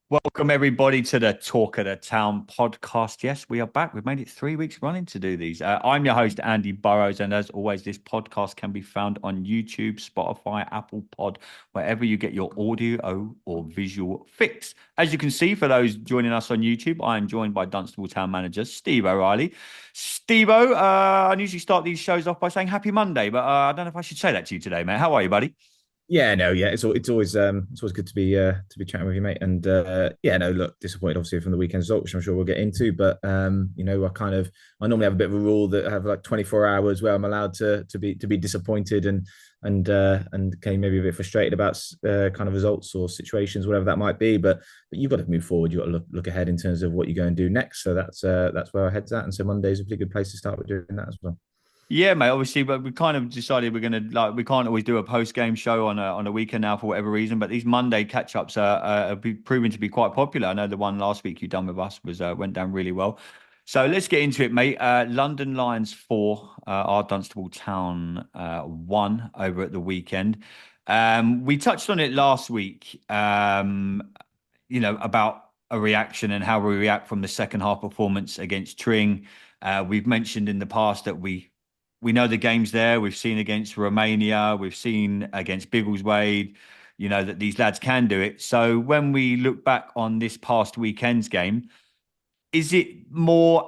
Welcome everybody to the Talk of the Town podcast. Yes, we are back. We've made it 3 weeks running to do these. I'm your host, Andy Burrows, and as always, this podcast can be found on YouTube, Spotify, Apple Pod, wherever you get your audio or visual fix. As you can see, for those joining us on YouTube, I am joined by Dunstable Town Manager Steve O'Reilly. Steve-O, I usually start these shows off by saying Happy Monday, but I don't know if I should say that to you today, mate. How are you, buddy? Yeah, no, yeah, it's always good to be chatting with you, mate. And yeah, no, look, disappointed obviously from the weekend result, which I'm sure we'll get into. But I normally have a bit of a rule that I have like 24 hours where I'm allowed to be disappointed and okay, maybe a bit frustrated about kind of results or situations, whatever that might be. But you've got to move forward. You've got to look ahead in terms of what you're going to do next. So that's where our head's at. And so Monday's a pretty good place to start with doing that as well. Yeah, mate. Obviously, but we kind of decided we're gonna we can't always do a post game show on a weekend now for whatever reason. But these Monday catch ups are proving to be quite popular. I know the one last week you done with us was went down really well. So let's get into it, mate. London Lions 4, our Dunstable Town 1 over at the weekend. We touched on it last week. About a reaction and how we react from the second half performance against Tring. We've mentioned in the past that we know the game's there. We've seen against Romania. We've seen against Biggleswade, that these lads can do it. So when we look back on this past weekend's game, is it more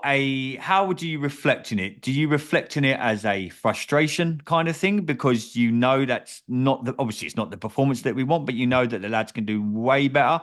how do you reflect in it? Do you reflect in it as a frustration kind of thing? Because that's not obviously it's not the performance that we want, but you know that the lads can do way better.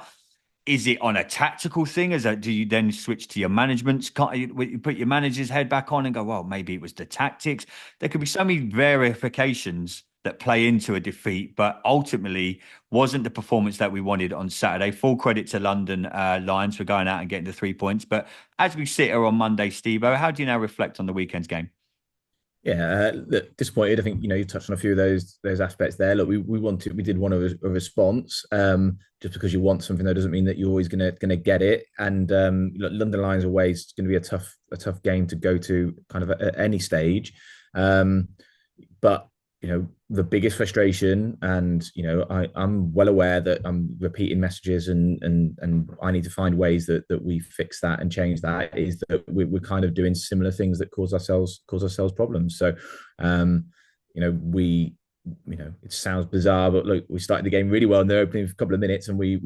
Is it on a tactical thing? Do you then switch to your management's? Can't you put your manager's head back on and go, well, maybe it was the tactics. There could be so many verifications that play into a defeat, but ultimately wasn't the performance that we wanted on Saturday. Full credit to London Lions for going out and getting the 3 points. But as we sit here on Monday, Steve-O, how do you now reflect on the weekend's game? Yeah, look, disappointed. I think you touched on a few of those aspects there. Look, we did want a response. Just because you want something, though, doesn't mean that you're always gonna get it. And look, London Lions away is going to be a tough game to go to, kind of at any stage. But the biggest frustration, and I'm well aware that I'm repeating messages, and I need to find ways that we fix that and change that, is that we're kind of doing similar things that cause ourselves problems. So we it sounds bizarre, but look, we started the game really well in the opening couple of minutes, and we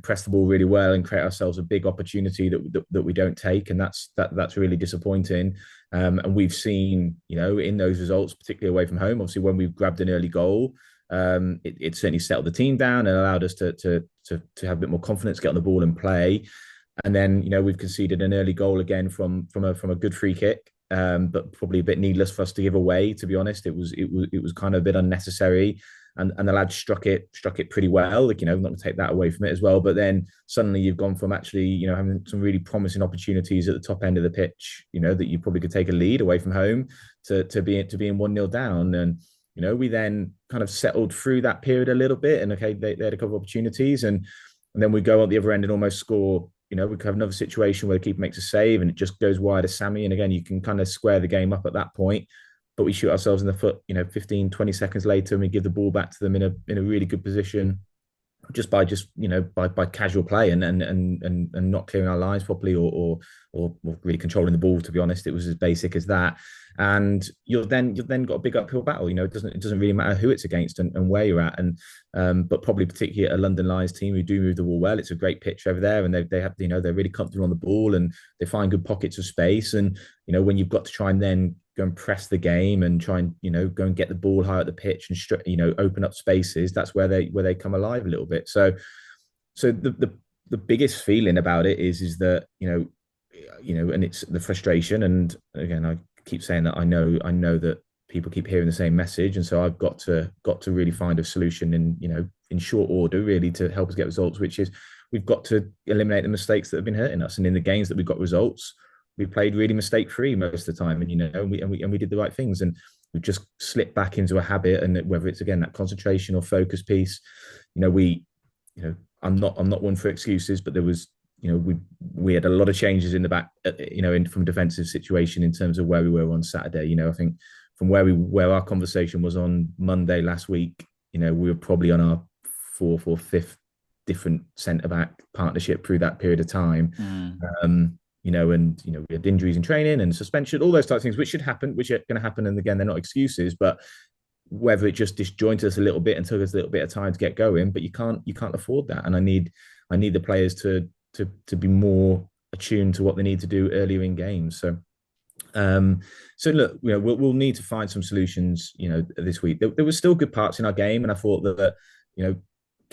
pressed the ball really well and create ourselves a big opportunity that we don't take, and that's really disappointing. And we've seen, in those results, particularly away from home, obviously when we've grabbed an early goal, it certainly settled the team down and allowed us to have a bit more confidence, get on the ball and play. And then we've conceded an early goal again from a good free kick, but probably a bit needless for us to give away. To be honest, it was kind of a bit unnecessary, and the lads struck it pretty well. Like, not to take that away from it as well. But then suddenly you've gone from actually having some really promising opportunities at the top end of the pitch, that you probably could take a lead away from home, to being 1-0 down. And we then kind of settled through that period a little bit, and okay, they had a couple of opportunities, and then we go at the other end and almost score. We could have another situation where the keeper makes a save and it just goes wide of Sammy. And again, you can kind of square the game up at that point, but we shoot ourselves in the foot, 15, 20 seconds later, and we give the ball back to them in a really good position, by casual play and not clearing our lines properly, or really controlling the ball. To be honest, it was as basic as that. And you've then got a big uphill battle. It doesn't really matter who it's against and where you're at. And but probably particularly a London Lions team who do move the ball well. It's a great pitch over there, and they have, they're really comfortable on the ball, and they find good pockets of space. And when you've got to try and then go and press the game and try and go and get the ball high at the pitch and open up spaces, that's where they come alive a little bit. So the biggest feeling about it is that and it's the frustration. And again, I keep saying that I know that people keep hearing the same message, and so I've got to really find a solution in short order, really, to help us get results, which is we've got to eliminate the mistakes that have been hurting us. And in the games that we've got results, we played really mistake free most of the time, and we did the right things, and we've just slipped back into a habit. And whether it's again that concentration or focus piece, I'm not one for excuses, but there was we had a lot of changes in the back, from a defensive situation in terms of where we were on Saturday. I think from where our conversation was on Monday last week, we were probably on our fourth or fifth different centre back partnership through that period of time. Mm. We had injuries in training and suspension, all those types of things, which should happen, which are going to happen. And again, they're not excuses, but whether it just disjointed us a little bit and took us a little bit of time to get going, but you can't afford that. And I need the players to be more attuned to what they need to do earlier in games. So look, we'll need to find some solutions, this week. There was still good parts in our game, and I thought that,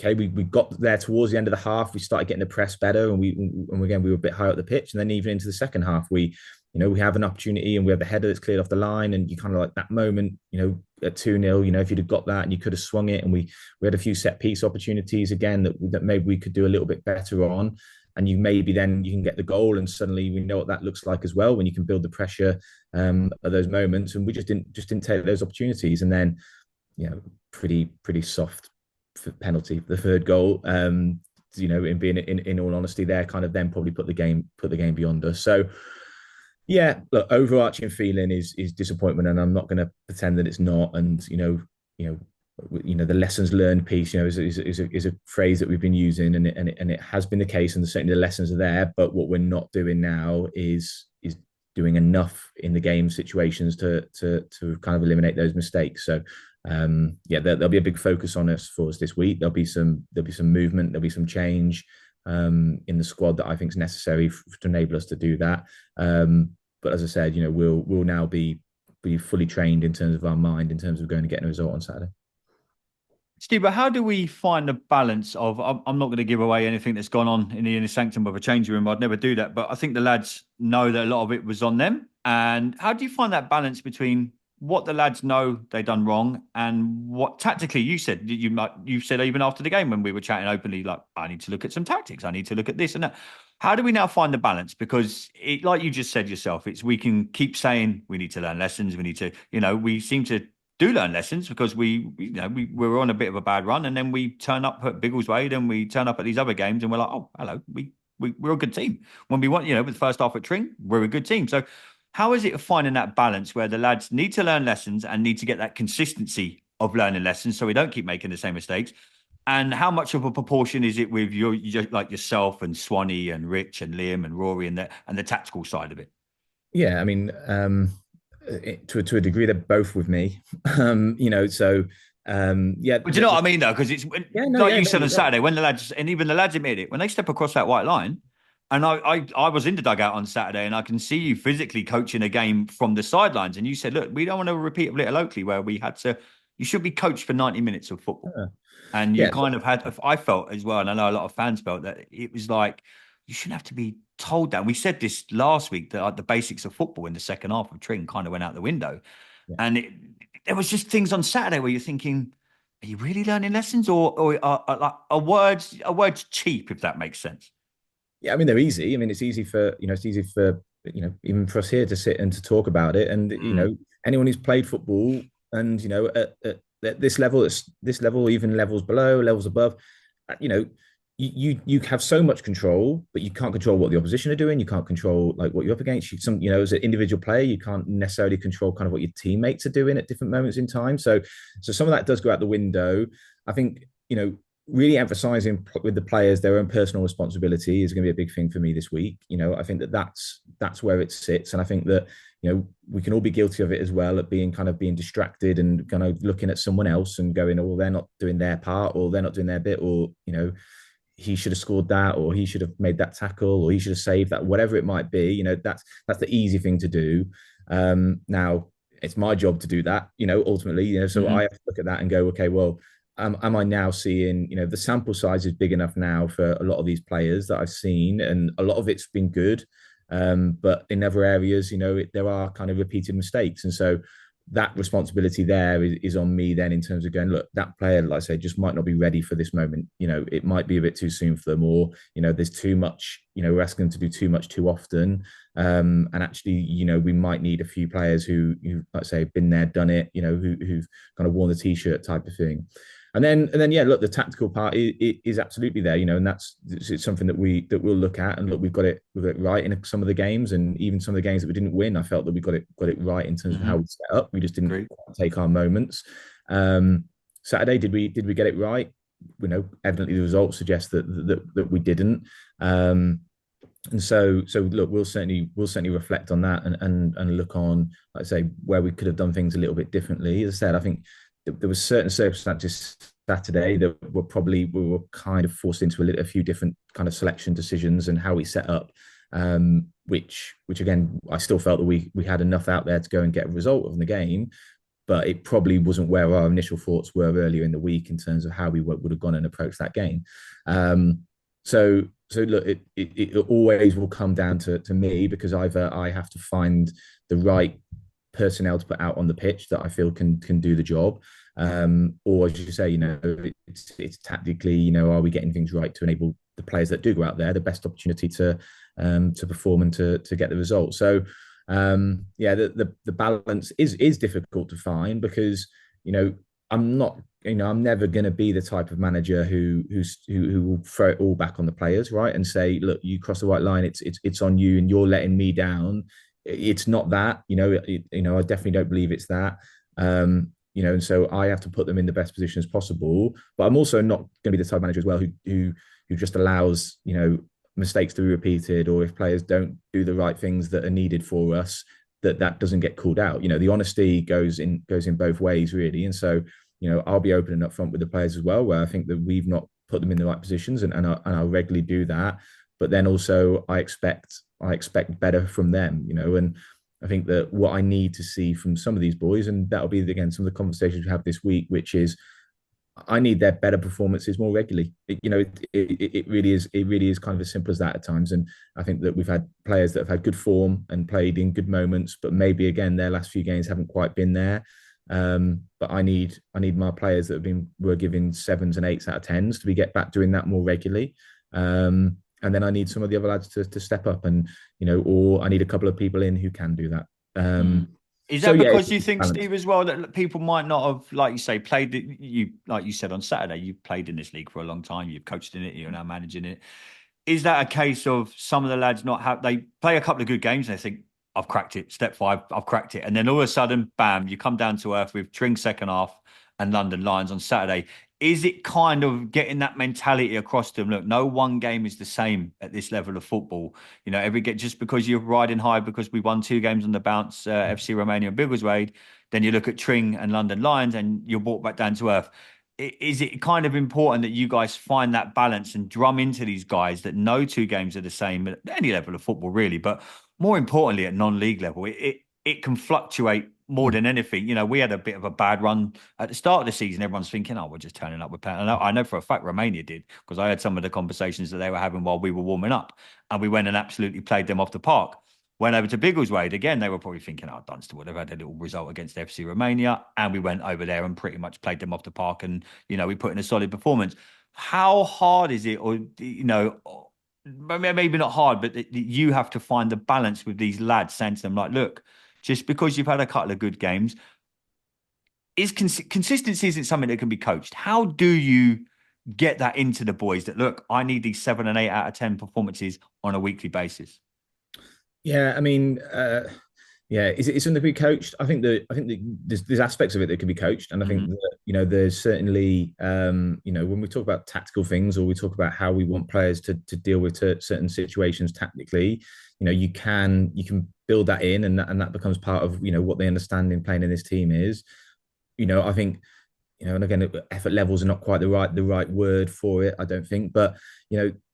okay, we got there towards the end of the half. We started getting the press better, and we were a bit higher up the pitch. And then even into the second half, we have an opportunity, and we have a header that's cleared off the line, and you kind of like that moment, at 2-0, if you'd have got that and you could have swung it, and we had a few set piece opportunities again that maybe we could do a little bit better on. And then you can get the goal, and suddenly we know what that looks like as well when you can build the pressure at those moments. And we just didn't take those opportunities. And then, pretty soft penalty, the third goal. In all honesty, there kind of then probably put the game beyond us. So yeah, look, overarching feeling is disappointment, and I'm not going to pretend that it's not. And the lessons learned piece, is a phrase that we've been using, and it has been the case, and certainly the lessons are there. But what we're not doing now is doing enough in the game situations to kind of eliminate those mistakes. So there'll be a big focus on us for us this week. There'll be some movement, there'll be some change in the squad that I think is necessary to enable us to do that. But as I said, we'll now be fully trained in terms of our mind, in terms of going and getting a result on Saturday. Steve, but how do we find the balance of? I'm not going to give away anything that's gone on in the inner sanctum of a changing room. I'd never do that, but I think the lads know that a lot of it was on them. And how do you find that balance between what the lads know they've done wrong and what tactically you said you said even after the game when we were chatting openly, like, I need to look at some tactics, I need to look at this and that. How do we now find the balance? Because like you just said yourself, we can keep saying we need to learn lessons, we need to, we seem to do learn lessons because we were on a bit of a bad run, and then we turn up at Biggleswade and we turn up at these other games and we're like, oh, hello, we're a good team. When we want, with the first half at Tring, we're a good team. So how is it finding that balance where the lads need to learn lessons and need to get that consistency of learning lessons so we don't keep making the same mistakes? And how much of a proportion is it with like yourself and Swanee and Rich and Liam and Rory and the tactical side of it? Yeah, I mean, to a degree, they're both with me. Yeah. But do you know what I mean, though? Because it's you said on Saturday when the lads, and even the lads admit it, when they step across that white line, and I was in the dugout on Saturday, and I can see you physically coaching a game from the sidelines, and you said, look, we don't want to repeat of Little Oakley where we had to. You should be coached for 90 minutes of football, and you kind of had. I felt as well, and I know a lot of fans felt that it was like you shouldn't have to be told that. We said this last week that the basics of football in the second half of Tring kind of went out the window. Yeah. And there was just things on Saturday where you're thinking, are you really learning lessons or are words cheap, if that makes sense? Yeah, I mean, they're easy. I mean, it's easy for even for us here to sit and to talk about it. And, anyone who's played football and, at this level, even levels below, levels above, you have so much control, but you can't control what the opposition are doing. You can't control like what you're up against. As an individual player, you can't necessarily control kind of what your teammates are doing at different moments in time. So some of that does go out the window. I think, really emphasizing with the players their own personal responsibility is going to be a big thing for me this week. I think that's where it sits. And I think that, we can all be guilty of it as well, at being distracted and kind of looking at someone else and going, oh, well, they're not doing their part, or they're not doing their bit, or, he should have scored that, or he should have made that tackle, or he should have saved that, whatever it might be. That's the easy thing to do. Now it's my job to do that, ultimately, so I have to look at that and go, okay, well, am I now seeing, the sample size is big enough now for a lot of these players that I've seen, and a lot of it's been good. But in other areas, there are kind of repeated mistakes. And so that responsibility there is on me then, in terms of going, look, that player, like I say, just might not be ready for this moment. It might be a bit too soon for them, or, there's too much, we're asking them to do too much too often. And actually, we might need a few players who like I say, been there, done it, who've kind of worn the t-shirt type of thing. And then, yeah, look, the tactical part is absolutely there, and it's something that we'll look at. And look, we've got it right in some of the games, and even some of the games that we didn't win, I felt that we got it right in terms of how we set up. We just didn't take our moments. Saturday, did we get it right? evidently the results suggest that we didn't. And so look, we'll certainly reflect on that and look on, like I say, where we could have done things a little bit differently. As I said, I think there was certain circumstances Saturday that we were kind of forced into a few different kind of selection decisions and how we set up, which again I still felt that we had enough out there to go and get a result of the game, but it probably wasn't where our initial thoughts were earlier in the week in terms of how we would have gone and approached that game. So look, it always will come down to me, because either I have to find the right personnel to put out on the pitch that I feel can do the job, or as you say, it's tactically, are we getting things right to enable the players that do go out there the best opportunity to perform and to get the result. So yeah, the balance is difficult to find, because I'm not, I'm never going to be the type of manager who will throw it all back on the players, right, and say, look, you cross the white line, it's on you, and you're letting me down. It's not that, I definitely don't believe it's that. And so I have to put them in the best position as possible. But I'm also not going to be the type of manager as well who just allows mistakes to be repeated, or if players don't do the right things that are needed for us, that doesn't get called out. The honesty goes in both ways, really. And so I'll be open and upfront with the players as well, where I think that we've not put them in the right positions, and I'll regularly do that. But then also I expect better from them, and I think that what I need to see from some of these boys, and that'll be again some of the conversations we have this week, which is I need their better performances more regularly. It really is kind of as simple as that at times. And I think that we've had players that have had good form and played in good moments, but maybe again their last few games haven't quite been there. But I need my players that were giving 7s and 8s out of 10s to get back doing that more regularly. And then I need some of the other lads to step up, and or I need a couple of people in who can do that. Is that yeah, because you think, balance. Steve, as well, that people might not have, like you say, like you said on Saturday, you've played in this league for a long time, you've coached in it, you're now managing it. Is that a case of some of the lads they play a couple of good games and they think, I've cracked it, step 5, I've cracked it. And then all of a sudden, bam, you come down to earth with Tring second half and London Lions on Saturday. Is it kind of getting that mentality across to them? Look, no one game is the same at this level of football. Just because you're riding high because we won 2 games on the bounce, FC Romania and Biggleswade, then you look at Tring and London Lions and you're brought back down to earth. Is it kind of important that you guys find that balance and drum into these guys that no 2 games are the same at any level of football, really, but more importantly at non-league level? It can fluctuate more than anything. We had a bit of a bad run at the start of the season. Everyone's thinking, we're just turning up with playing. I know for a fact Romania did, because I had some of the conversations that they were having while we were warming up, and we went and absolutely played them off the park. Went over to Biggleswade, again, they were probably thinking, Dunstable, they've had a little result against FC Romania, and we went over there and pretty much played them off the park, and, we put in a solid performance. How hard is it, or, maybe not hard, but you have to find the balance with these lads, saying to them, like, look, just because you've had a couple of good games, consistency isn't something that can be coached. How do you get that into the boys that, look, I need these 7 and 8 out of 10 performances on a weekly basis? Yeah, I mean, is it something to be coached? I think that there's aspects of it that can be coached, and I think that there's certainly when we talk about tactical things, or we talk about how we want players to deal with certain situations tactically, you can build that in, and that becomes part of what they understand in playing in this team is. I think and again, effort levels are not quite the right word for it, I don't think, but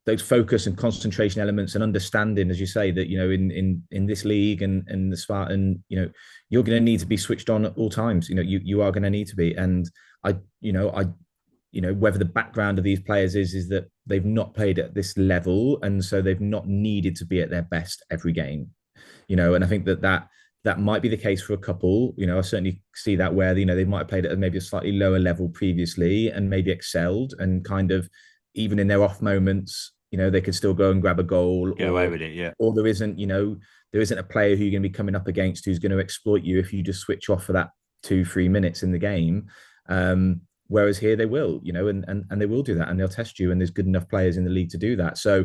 those focus and concentration elements and understanding, as you say, that in this league and the Spartan, you're going to need to be switched on at all times. You are going to need to be, and I whether the background of these players is that they've not played at this level, and so they've not needed to be at their best every game. And I think that might be the case for a couple. I certainly see that where they might have played at maybe a slightly lower level previously and maybe excelled, and kind of even in their off moments, they could still go and grab a goal. Get away with it, yeah. Or there isn't a player who you're going to be coming up against who's going to exploit you if you just switch off for that 2-3 minutes in the game. Whereas here they will, and they will do that, and they'll test you, and there's good enough players in the league to do that. So,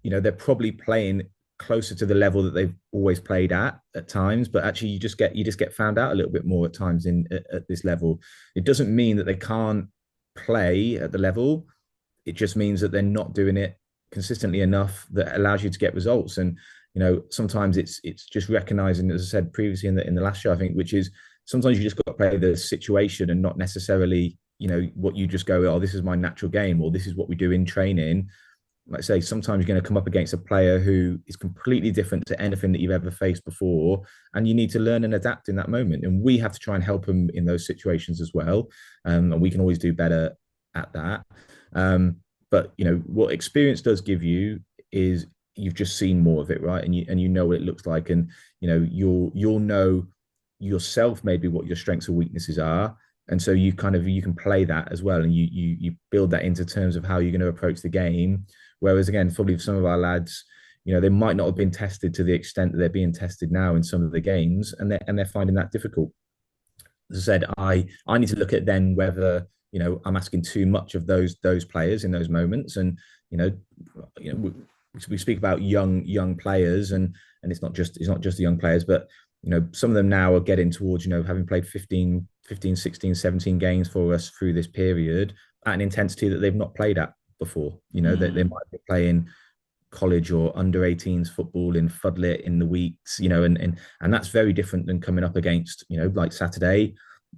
they're probably playing closer to the level that they've always played at times, but actually you just get found out a little bit more at times at this level. It doesn't mean that they can't play at the level. It just means that they're not doing it consistently enough that allows you to get results. And sometimes it's just recognizing, as I said previously in the last show, I think, which is sometimes you just got to play the situation and not necessarily what you just go, oh, this is my natural game, or this is what we do in training. Like I say, sometimes you're going to come up against a player who is completely different to anything that you've ever faced before, and you need to learn and adapt in that moment. And we have to try and help them in those situations as well. And we can always do better at that. But what experience does give you is you've just seen more of it, right? And you know what it looks like, and you'll know yourself maybe what your strengths or weaknesses are, and so you can play that as well, and you build that into terms of how you're going to approach the game. Whereas again, probably for some of our lads, they might not have been tested to the extent that they're being tested now in some of the games, and they're finding that difficult. As I said, I need to look at then whether I'm asking too much of those players in those moments. And we speak about young players, and it's not just the young players, but some of them now are getting towards having played 15, 16, 17 games for us through this period at an intensity that they've not played at before. They might be playing college or under 18s football in Fudlet in the weeks, and that's very different than coming up against like Saturday.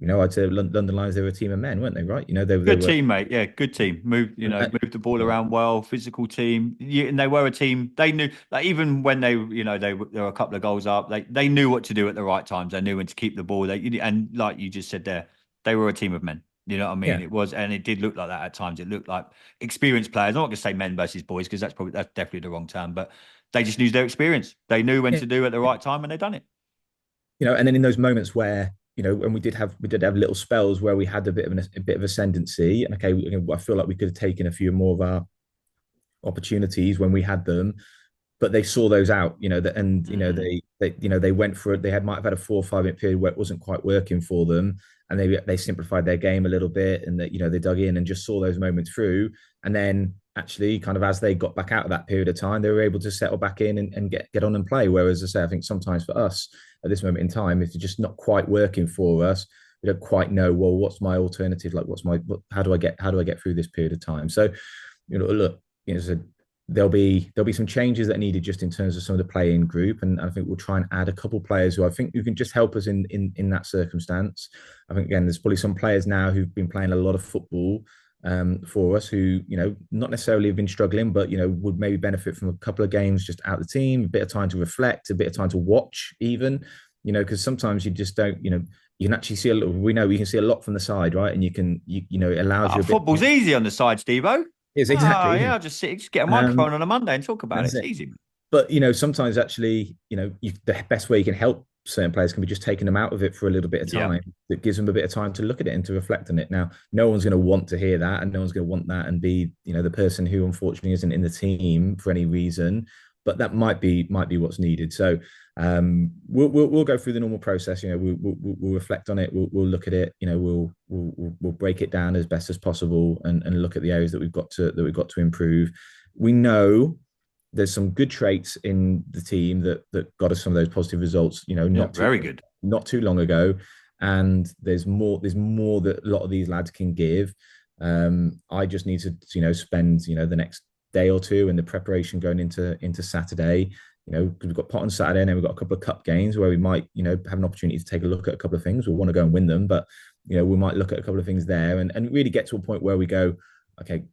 I'd say London Lions, they were a team of men, weren't they? Right? They Good were. team, mate. Yeah, good team. Moved the ball around well. Physical team. Yeah, and they were a team. They knew, like, even when they were a couple of goals up, they knew what to do at the right times. They knew when to keep the ball. And like you just said there, they were a team of men. You know what I mean? Yeah, It was, and it did look like that at times. It looked like experienced players. I'm not going to say men versus boys because that's definitely the wrong term. But they just used their experience. They knew when yeah. to do at the right time, and they done it. And then in those moments where when we did have little spells where we had a bit of ascendancy, and okay, I feel like we could have taken a few more of our opportunities when we had them, but they saw those out, that, and Mm. they went for it. Might have had a 4 or 5 minute period where it wasn't quite working for them, and they simplified their game a little bit, and that they dug in and just saw those moments through, and then actually kind of as they got back out of that period of time, they were able to settle back in and get on and play. Whereas I say, I think sometimes for us at this moment in time, if it's just not quite working for us, we don't quite know, well, what's my alternative? Like, how do I get through this period of time? So, look, so there'll be some changes that are needed just in terms of some of the playing group, and I think we'll try and add a couple of players who I think who can just help us in that circumstance. I think again, there's probably some players now who've been playing a lot of football for us who not necessarily have been struggling, but would maybe benefit from a couple of games just out of the team, a bit of time to reflect, a bit of time to watch, even because sometimes you just don't you can actually see a little. We know we can see a lot from the side, right? And it allows you a bit. Football's easy on the side, Steve-O. Yes, Oh, exactly. yeah, Yeah. I'll just get a microphone on a Monday and talk about it. That's It's it. easy. But sometimes actually, the best way you can help certain players can be just taking them out of it for a little bit of Yeah. time. That gives them a bit of time to look at it and to reflect on it. Now, no one's going to want to hear that, and no one's going to want that and be, the person who unfortunately isn't in the team for any reason. But that might be what's needed. So we'll go through the normal process. We'll reflect on it. We'll look at it. We'll break it down as best as possible and look at the areas that we've got to improve. We know there's some good traits in the team that got us some of those positive results. Yeah, very good. Not too long ago, and there's more that a lot of these lads can give. I just need to spend the next day or two in the preparation going into Saturday. Because we've got pot on Saturday, and then we've got a couple of cup games where we might have an opportunity to take a look at a couple of things. We'll want to go and win them, but we might look at a couple of things there and really get to a point where we go, okay,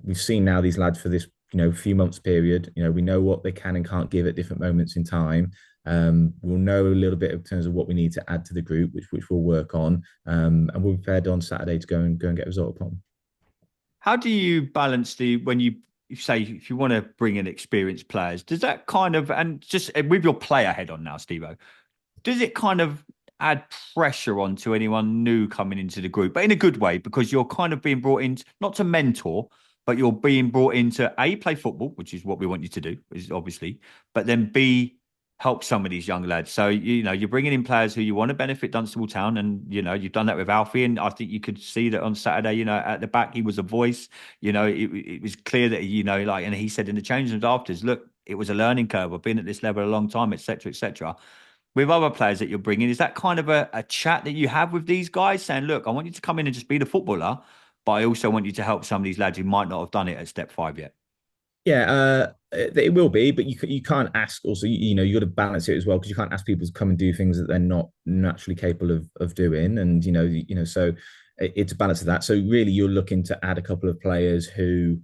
we've seen now these lads for this few months period. We know what they can and can't give at different moments in time. We'll know a little bit in terms of what we need to add to the group, which we'll work on, and we'll be prepared on Saturday to go and get a result upon. How do you balance when you say if you want to bring in experienced players, does that kind of, and just with your player head on now, Steve-O, does it kind of add pressure onto anyone new coming into the group, but in a good way, because you're kind of being brought in not to mentor, but you're being brought in to A, play football, which is what we want you to do, is obviously, but then B, help some of these young lads. So, you're bringing in players who you want to benefit Dunstable Town. And, you've done that with Alfie. And I think you could see that on Saturday, at the back, he was a voice. It was clear that, and he said in the change rooms afterwards, look, it was a learning curve. I've been at this level a long time, et cetera, et cetera. With other players that you're bringing, is that kind of a chat that you have with these guys saying, look, I want you to come in and just be the footballer, but I also want you to help some of these lads who might not have done it at step 5 yet. Yeah, it will be, but you can't ask. Also, you got to balance it as well because you can't ask people to come and do things that they're not naturally capable of doing, and so it's a balance of that. So really, you're looking to add a couple of players who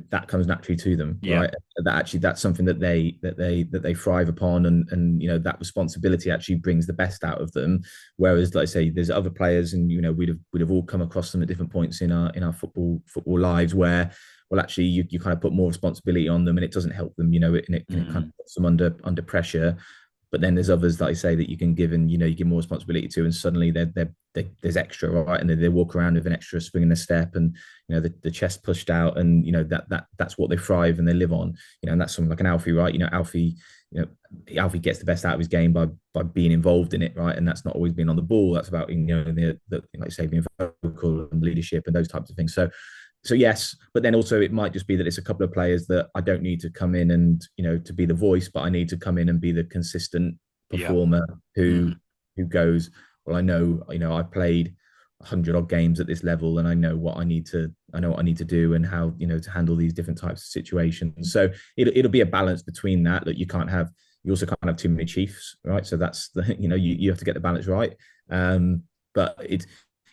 that comes naturally to them, Yeah. right? That actually that's something that they thrive upon, and that responsibility actually brings the best out of them. Whereas, like I say, there's other players, and we'd have all come across them at different points in our football lives where, well, actually, you kind of put more responsibility on them, and it doesn't help them, and it kind of puts them under pressure. But then there's others that I say that you can give, and you give more responsibility to, and suddenly there's extra, right? And they walk around with an extra spring in their step, and the chest pushed out, and that's what they thrive and they live on. And that's something like an Alfie, right? Alfie gets the best out of his game by being involved in it, right? And that's not always being on the ball. That's about the like I say, being vocal and leadership and those types of things. So yes, but then also it might just be that it's a couple of players that I don't need to come in and to be the voice, but I need to come in and be the consistent Yeah. performer who Mm. who goes, well, I know I've played 100 odd games at this level, and I know what I need to do, and how to handle these different types of situations. So it'll be a balance between that. That you also can't have too many chiefs, right? So that's the you have to get the balance right. But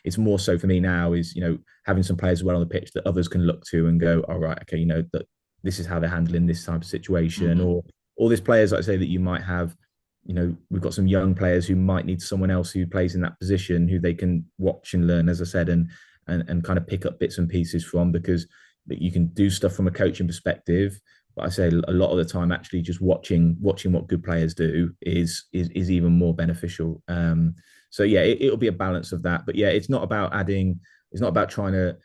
it's more so for me now is having some players well on the pitch that others can look to and go, all right, okay, that this is how they're handling this type of situation. Hmm. Or all these players, like I say, that you might have, we've got some young players who might need someone else who plays in that position who they can watch and learn, as I said, and kind of pick up bits and pieces from, because that you can do stuff from a coaching perspective. But I say a lot of the time, actually, just watching what good players do is even more beneficial. So yeah, it'll be a balance of that. But yeah, it's not about adding. It's not about trying to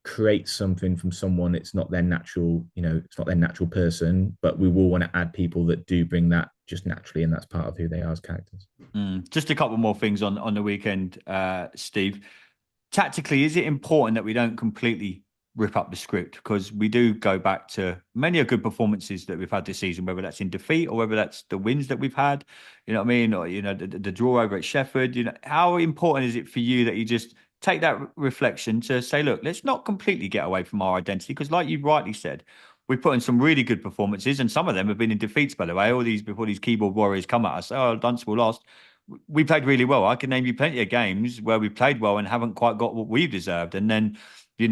create something from someone. It's not their natural. It's not their natural person. But we will want to add people that do bring that just naturally, and that's part of who they are as characters. Just a couple more things on the weekend, Steve. Tactically, is it important that we don't completely rip up the script? Because we do go back to many a good performances that we've had this season, whether that's in defeat or whether that's the wins that we've had. You know what I mean? Or the draw over at Sheffield. How important is it for you that you just take that reflection to say, look, let's not completely get away from our identity? Because, like you rightly said, we put in some really good performances, and some of them have been in defeats, by the way. All these before these keyboard warriors come at us. Oh, Dunstable lost. We played really well. I can name you plenty of games where we played well and haven't quite got what we've deserved. And then, you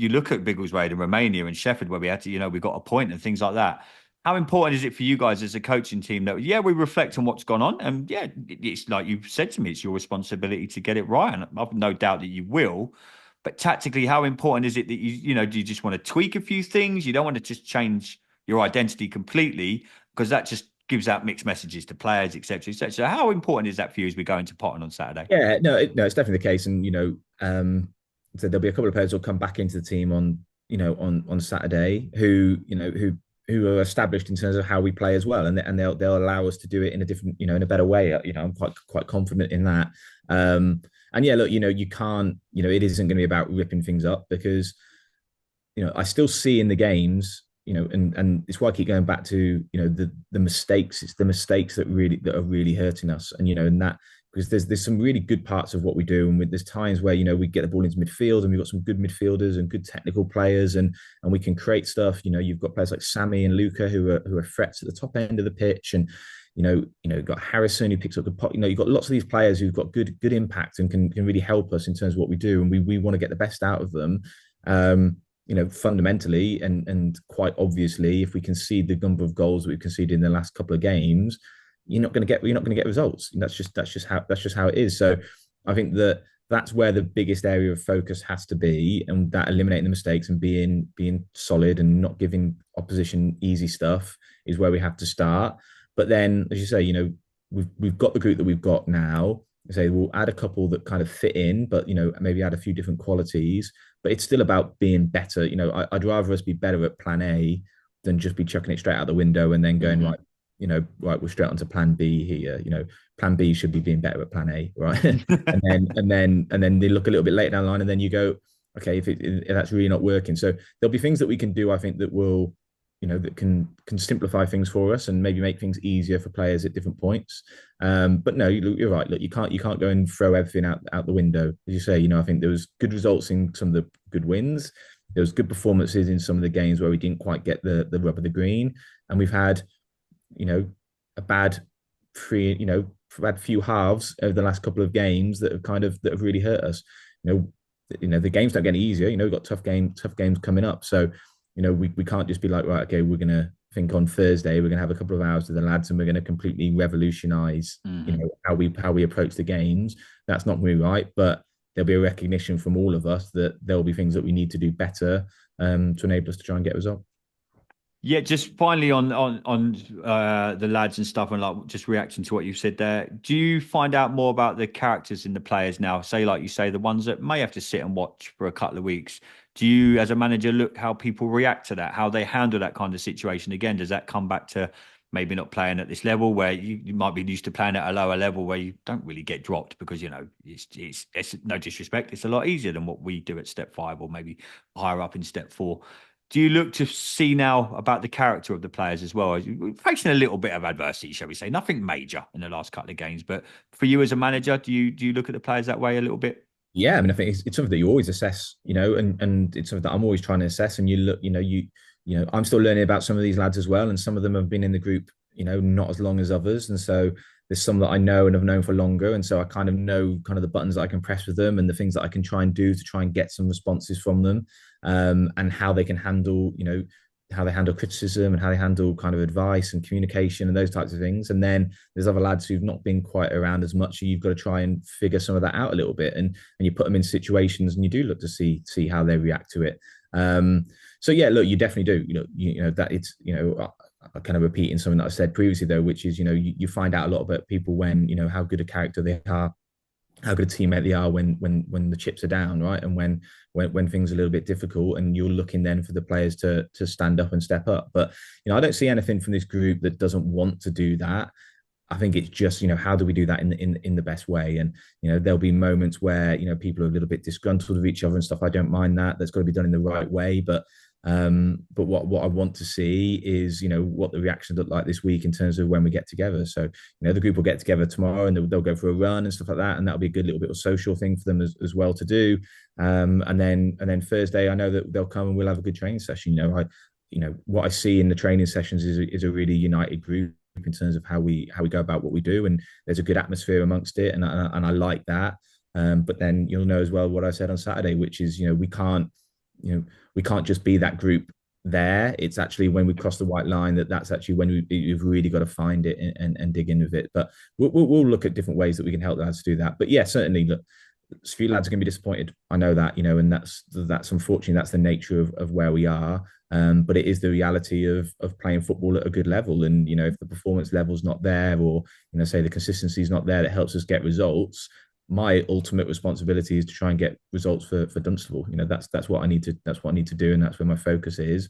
look at Biggleswade and Romania and Sheffield where we had to, we got a point and things like that. How important is it for you guys as a coaching team that, yeah, we reflect on what's gone on? And yeah, it's like you've said to me, it's your responsibility to get it right. And I've no doubt that you will. But tactically, how important is it that do you just want to tweak a few things? You don't want to just change your identity completely, because that just gives out mixed messages to players, etc., etc. So how important is that for you as we go into Potton on Saturday? Yeah, no, it's definitely the case, and so there'll be a couple of players who'll come back into the team on Saturday who are established in terms of how we play as well, and they'll allow us to do it in a different, in a better way. I'm quite confident in that. And yeah, look, you can't, it isn't going to be about ripping things up, because I still see in the games, and it's why I keep going back to, the mistakes. It's the mistakes that are really hurting us, and that, because there's some really good parts of what we do, and there's times where we get the ball into midfield, and we've got some good midfielders and good technical players, and we can create stuff. You've got players like Sammy and Luca who are threats at the top end of the pitch, and you've got Harrison who picks up the pot. You've got lots of these players who've got good impact and can really help us in terms of what we do, and we want to get the best out of them. Fundamentally and quite obviously, if we concede the number of goals that we've conceded in the last couple of games, you're not going to get results. That's just how it is. So I think that's where the biggest area of focus has to be, and that eliminating the mistakes and being solid and not giving opposition easy stuff is where we have to start. But then, as you say, we've got the group that we've got now. Say we'll add a couple that kind of fit in, but maybe add a few different qualities. But it's still about being better. I'd rather us be better at Plan A than just be chucking it straight out the window and then going right, we're straight onto Plan B here. Plan B should be being better at Plan A, right? and then they look a little bit later down the line, and then you go, okay, if that's really not working. So there'll be things that we can do, I think, that will that can simplify things for us and maybe make things easier for players at different points. But no, you're right. Look, you can't go and throw everything out the window. As you say, I think there was good results in some of the good wins. There was good performances in some of the games where we didn't quite get the rub of the green, and we've had a bad three, bad few halves over the last couple of games that have really hurt us. You know, the games don't get any easier. We've got tough games coming up. So, we can't just be like, right, okay, we're gonna think on Thursday, we're gonna have a couple of hours with the lads and we're gonna completely revolutionize, how we approach the games. That's not gonna be right. But there'll be a recognition from all of us that there'll be things that we need to do better to enable us to try and get a result. Yeah, just finally on the lads and stuff, and like just reacting to what you said there. Do you find out more about the characters in the players now? Say, like you say, the ones that may have to sit and watch for a couple of weeks. Do you, as a manager, look how people react to that, how they handle that kind of situation? Again, does that come back to maybe not playing at this level where you might be used to playing at a lower level where you don't really get dropped because it's no disrespect, it's a lot easier than what we do at step 5 or maybe higher up in step 4. Do you look to see now about the character of the players as well? We're facing a little bit of adversity, shall we say? Nothing major in the last couple of games, but for you as a manager, do you look at the players that way a little bit? Yeah, I mean, I think it's something that you always assess, and it's something that I'm always trying to assess. And you look, I'm still learning about some of these lads as well, and some of them have been in the group, not as long as others, and so there's some that I know and have known for longer, and so I kind of know kind of the buttons that I can press with them and the things that I can try and do to try and get some responses from them, and how they can handle, how they handle criticism and how they handle kind of advice and communication and those types of things. And then there's other lads who've not been quite around as much. So you've got to try and figure some of that out a little bit, and you put them in situations and you do look to see how they react to it. So yeah, look, you definitely do. That it's I kind of repeating something that I said previously though, which is you find out a lot about people when how good a character they are, how good a teammate they are when the chips are down, right? And when things are a little bit difficult, and you're looking then for the players to stand up and step up. But I don't see anything from this group that doesn't want to do that. I think it's just how do we do that in the best way? And there'll be moments where people are a little bit disgruntled with each other and stuff. I don't mind that. That's got to be done in the right way. But what I want to see is what the reactions look like this week in terms of when we get together. So the group will get together tomorrow and they'll go for a run and stuff like that, and that'll be a good little bit of social thing for them as well to do. And then Thursday, I know that they'll come and we'll have a good training session. What I see in the training sessions is a really united group in terms of how we go about what we do, and there's a good atmosphere amongst it, and I like that. But then you'll know as well what I said on Saturday, which is we can't just be that group there. It's actually when we cross the white line that's actually when you've really got to find it and dig in with it. But we'll look at different ways that we can help the lads do that. But yeah, certainly, look, a few lads are going to be disappointed. I know that, and that's unfortunately that's the nature of where we are. But it is the reality of playing football at a good level. And if the performance level's not there, or say the consistency is not there that helps us get results, my ultimate responsibility is to try and get results for Dunstable. That's what I need to do, and that's where my focus is.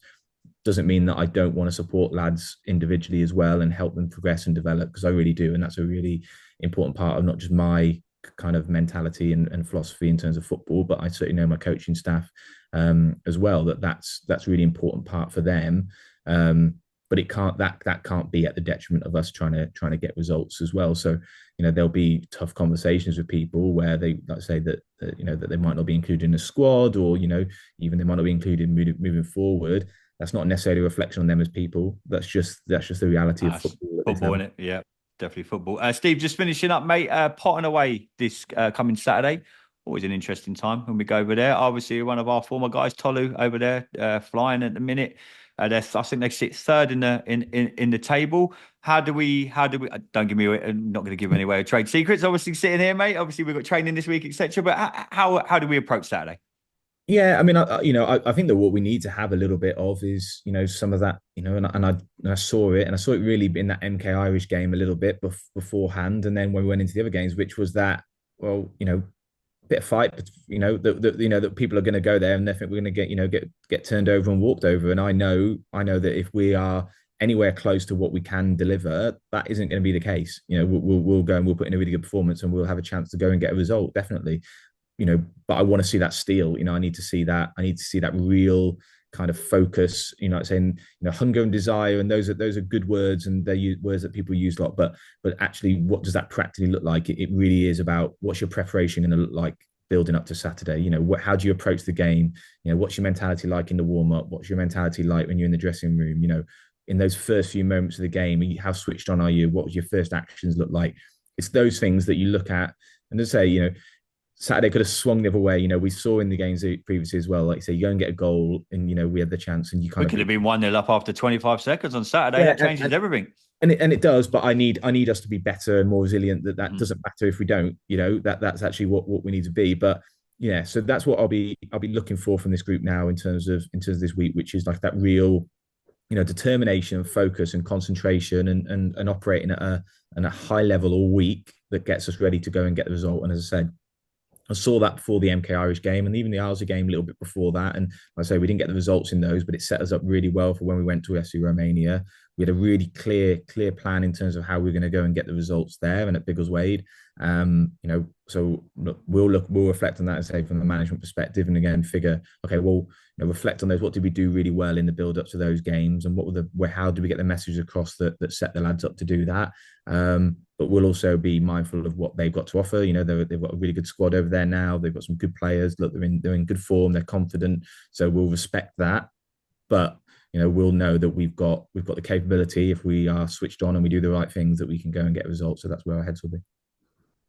Doesn't mean that I don't want to support lads individually as well and help them progress and develop, because I really do, and that's a really important part of not just my kind of mentality and philosophy in terms of football, but I certainly know my coaching staff as well, that's a really important part for them. But that can't be at the detriment of us trying to get results as well. So there'll be tough conversations with people where they like say that they might not be included in the squad, or even they might not be included moving forward. That's not necessarily a reflection on them as people. That's just the reality of football. Football, isn't it? Yeah, definitely football. Steve, just finishing up, mate. Potting away this coming Saturday. Always an interesting time when we go over there. Obviously, one of our former guys, Tolu, over there flying at the minute. I think they sit third in the table. How do we? Don't give me. I'm not going to give any away trade secrets. Obviously, sitting here, mate. Obviously, we've got training this week, etc. But how do we approach Saturday? Yeah, I mean, I think that what we need to have a little bit of is, some of that, and I saw it, and I saw it really in that MK Irish game a little bit beforehand, and then when we went into the other games, which was that, well, bit of fight, that people are going to go there and they think we're going to get turned over and walked over, and I know that if we are anywhere close to what we can deliver, that isn't going to be the case. We'll go and we'll put in a really good performance and we'll have a chance to go and get a result, definitely. But I want to see that steal. I need to see that. I need to see that real kind of focus, like saying, hunger and desire, and those are good words, and they're words that people use a lot. But actually, what does that practically look like? It really is about what's your preparation going to look like building up to Saturday. How do you approach the game? What's your mentality like in the warm up? What's your mentality like when you're in the dressing room? In those first few moments of the game, how switched on are you? What was your first actions look like? It's those things that you look at, and to say, Saturday could have swung the other way. We saw in the games previously as well. Like you say, you go and get a goal, and we had the chance, and you We kind of could have been 1-0 up after 25 seconds on Saturday. yeah, That changes everything. and it does. But I need us to be better and more resilient. That Mm. doesn't matter if we don't. That's actually what we need to be. But yeah, so that's what I'll be looking for from this group now in terms of this week, which is like that real determination, focus, and concentration, and operating at a high level all week that gets us ready to go and get the result. And as I said, I saw that before the MK Irish game and even the Alza game a little bit before that. And like I say we didn't get the results in those, but it set us up really well for when we went to SC Romania. We had a really clear plan in terms of how we're going to go and get the results there and at Biggleswade. So we'll reflect on that and say from the management perspective, and again figure, okay, well, reflect on those. What did we do really well in the build up to those games, and how do we get the message across that set the lads up to do that? But we'll also be mindful of what they've got to offer. They've got a really good squad over there now. They've got some good players. Look, they're in good form. They're confident. So we'll respect that. But we'll know that we've got the capability, if we are switched on and we do the right things, that we can go and get results. So that's where our heads will be.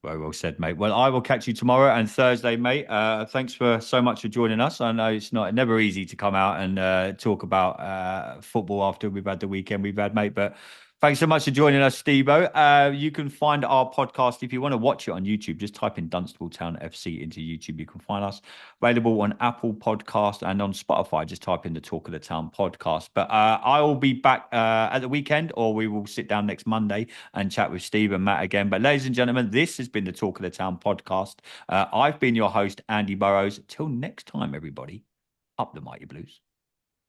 Very well said, mate. Well, I will catch you tomorrow and Thursday, mate. Thanks for so much for joining us. I know it's never easy to come out and talk about football after we've had the weekend we've had, mate. But thanks so much for joining us, Stevo. You can find our podcast if you want to watch it on YouTube. Just type in Dunstable Town FC into YouTube. You can find us available on Apple Podcast and on Spotify. Just type in the Talk of the Town podcast. But I will be back at the weekend, or we will sit down next Monday and chat with Steve and Matt again. But ladies and gentlemen, this has been the Talk of the Town podcast. I've been your host, Andy Burrows. Till next time, everybody, up the mighty Blues.